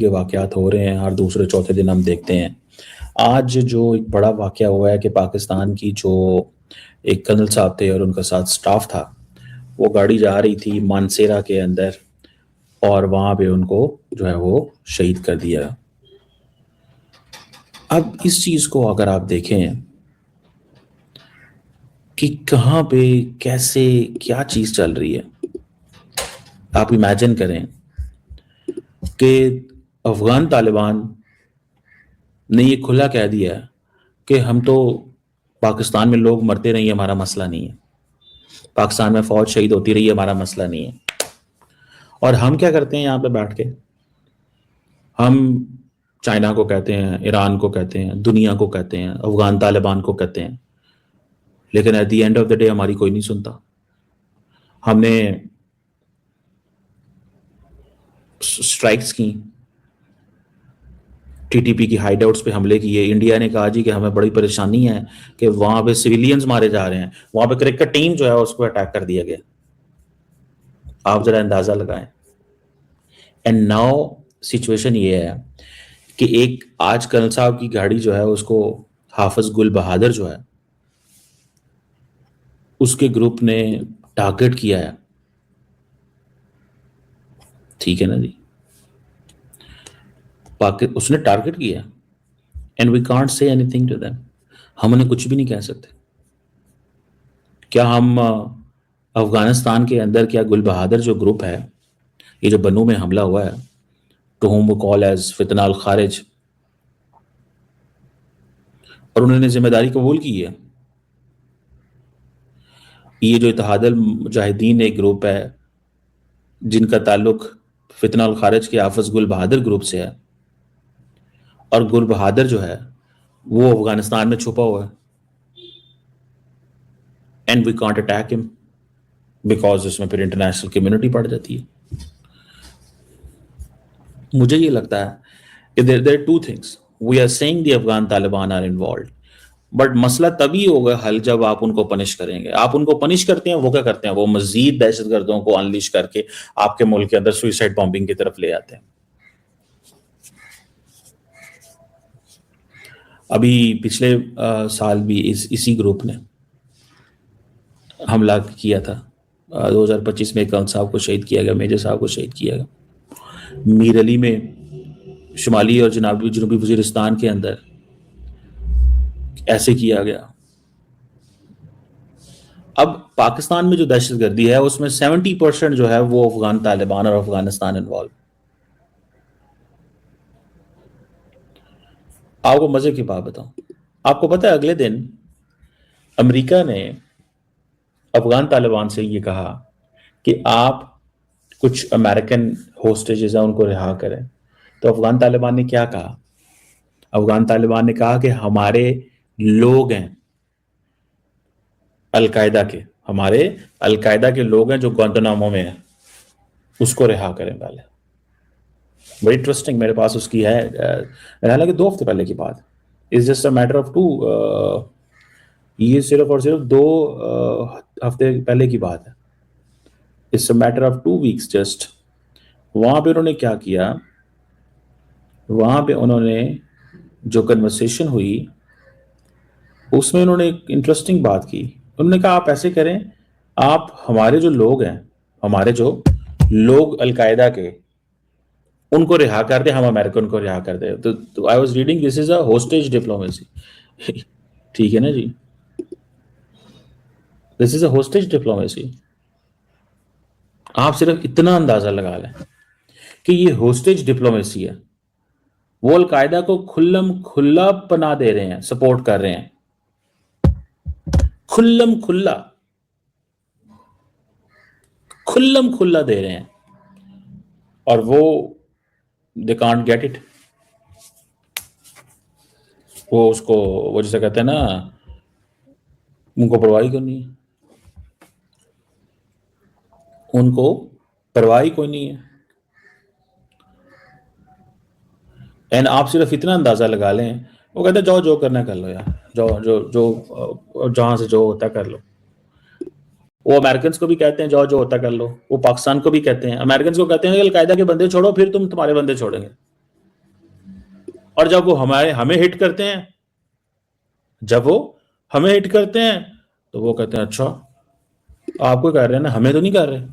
کے واقعات ہو رہے ہیں، ہر دوسرے چوتھے دن ہم دیکھتے ہیں. آج جو ایک بڑا واقعہ ہوا ہے کہ پاکستان کی جو ایک کرنل صاحب تھے اور ان کا ساتھ سٹاف تھا، وہ گاڑی جا رہی تھی مانسیرا کے اندر اور وہاں پہ ان کو جو ہے وہ شہید کر دیا. اب اس چیز کو اگر آپ دیکھیں کہ کہاں پہ کیسے کیا چیز چل رہی ہے، آپ امیجن کریں کہ افغان طالبان نے یہ کھلا کہہ دیا کہ ہم تو پاکستان میں لوگ مرتے رہی، ہمارا مسئلہ نہیں ہے، پاکستان میں فوج شہید ہوتی رہی، ہمارا مسئلہ نہیں ہے. اور ہم کیا کرتے ہیں یہاں پہ بیٹھ کے؟ ہم چائنا کو کہتے ہیں، ایران کو کہتے ہیں، دنیا کو کہتے ہیں، افغان طالبان کو کہتے ہیں، لیکن at the end of the day ہماری کوئی نہیں سنتا. ہم نے اسٹرائکس کی، ٹی ٹی پی کی ہائیڈ آؤٹس پہ حملے کیے. انڈیا نے کہا جی کہ ہمیں بڑی پریشانی ہے کہ وہاں پہ سویلینز مارے جا رہے ہیں، وہاں پہ کرکٹ ٹیم جو ہے اس کو اٹیک کر دیا گیا. آپ ذرا اندازہ لگائیں. اینڈ ناؤ سچویشن یہ ہے کہ ایک آج کرنل صاحب کی گاڑی جو ہے اس کو حافظ گل بہادر جو ہے اس کے گروپ نے ٹارگٹ کیا ہے. ٹھیک ہے نا جی، اس نے ٹارگٹ کیا and we can't say anything to them. ہم انہیں کچھ بھی نہیں کہہ سکتے. کیا ہم افغانستان کے اندر کیا گل بہادر جو گروپ ہے، یہ جو بنو میں حملہ ہوا ہے، ٹو ہوم کال ایز فتنہ الخارج، اور انہوں نے ذمہ داری قبول کی ہے. یہ جو اتحاد المجاہدین ایک گروپ ہے جن کا تعلق فتنہ الخارج کے حافظ گل بہادر گروپ سے ہے، اور گل بہادر جو ہے وہ افغانستان میں چھپا ہوا ہے. اینڈ وی کانٹ اٹیک ہم بیکاز اس میں پھر انٹرنیشنل کمیونٹی پڑ جاتی ہے. مجھے یہ لگتا ہے کہ there are two things. We are saying the Afghan Taliban are involved, but مسئلہ تبھی ہوگا حل جب آپ ان کو پنش کریں گے. آپ ان کو پنش کرتے ہیں، وہ کیا کرتے ہیں؟ وہ مزید دہشت گردوں کو انلیش کر کے آپ کے ملک کے اندر سوئسائڈ بامبنگ کی طرف لے آتے ہیں. ابھی پچھلے سال بھی اسی گروپ نے حملہ کیا تھا. 2025 میں کرنل صاحب کو شہید کیا گیا، میجر صاحب کو شہید کیا گیا. میر علی میں شمالی اور جنوبی وزیرستان کے اندر ایسے کیا گیا. اب پاکستان میں جو دہشت گردی ہے اس میں 70% جو ہے وہ افغان طالبان اور افغانستان انوالو. آپ کو مزے کی بات بتاؤں، آپ کو پتہ ہے اگلے دن امریکہ نے افغان طالبان سے یہ کہا کہ آپ کچھ امریکن ہوسٹیجز ہیں ان کو رہا کریں. تو افغان طالبان نے کیا کہا؟ افغان طالبان نے کہا کہ ہمارے لوگ ہیں القاعدہ کے، ہمارے القاعدہ کے لوگ ہیں جو گوانتانامو میں ہیں، اس کو رہا کریں پہلے. بڑی انٹرسٹنگ، میرے پاس اس کی ہے، حالانکہ 2 ہفتے پہلے کی بات. It's just a matter of 2، یہ صرف اور صرف 2 ہفتے پہلے کی بات ہے. It's a matter of 2 weeks just. وہاں پہ انہوں نے کیا کیا؟ وہاں پہ انہوں نے جو کنورسیشن ہوئی اس میں انہوں نے ایک انٹرسٹنگ بات کی. انہوں نے کہا آپ ایسے کریں، آپ ہمارے جو لوگ ہیں، ہمارے جو لوگ القاعدہ کے، ان کو رہا کر دیں، ہم امریکن کو رہا کر دیں. تو I was reading this is a hostage diplomacy. ٹھیک ہے نا جی، دس از اے ہوسٹیج ڈپلومیسی. آپ صرف اتنا اندازہ لگا لیں کہ یہ ہوسٹیج ڈپلومیسی ہے. وہ القاعدہ کو کھلم کھلا پناہ دے رہے ہیں، سپورٹ کر رہے ہیں، کھلم کھلا دے رہے ہیں، اور وہ they can't get it. وہ اس کو وہ جسے کہتے ہیں نا، ان کو پرواہی کرنی ہے، ان کو پرواہی کوئی نہیں ہے. اینڈ آپ صرف اتنا اندازہ لگا لیں، وہ کہتے ہیں جاؤ جو کرنا کر لو یار، جو جہاں سے جو ہوتا کر لو. وہ امریکنز کو بھی کہتے ہیں جاؤ جو ہوتا کر لو. وہ پاکستان کو بھی کہتے ہیں، امریکنز کو کہتے ہیں کہ القاعدہ کے بندے چھوڑو پھر تمہارے بندے چھوڑیں گے. اور جب وہ ہمیں ہٹ کرتے ہیں تو وہ کہتے ہیں اچھا آپ کو کر رہے ہیں نا، ہمیں تو نہیں کر رہے.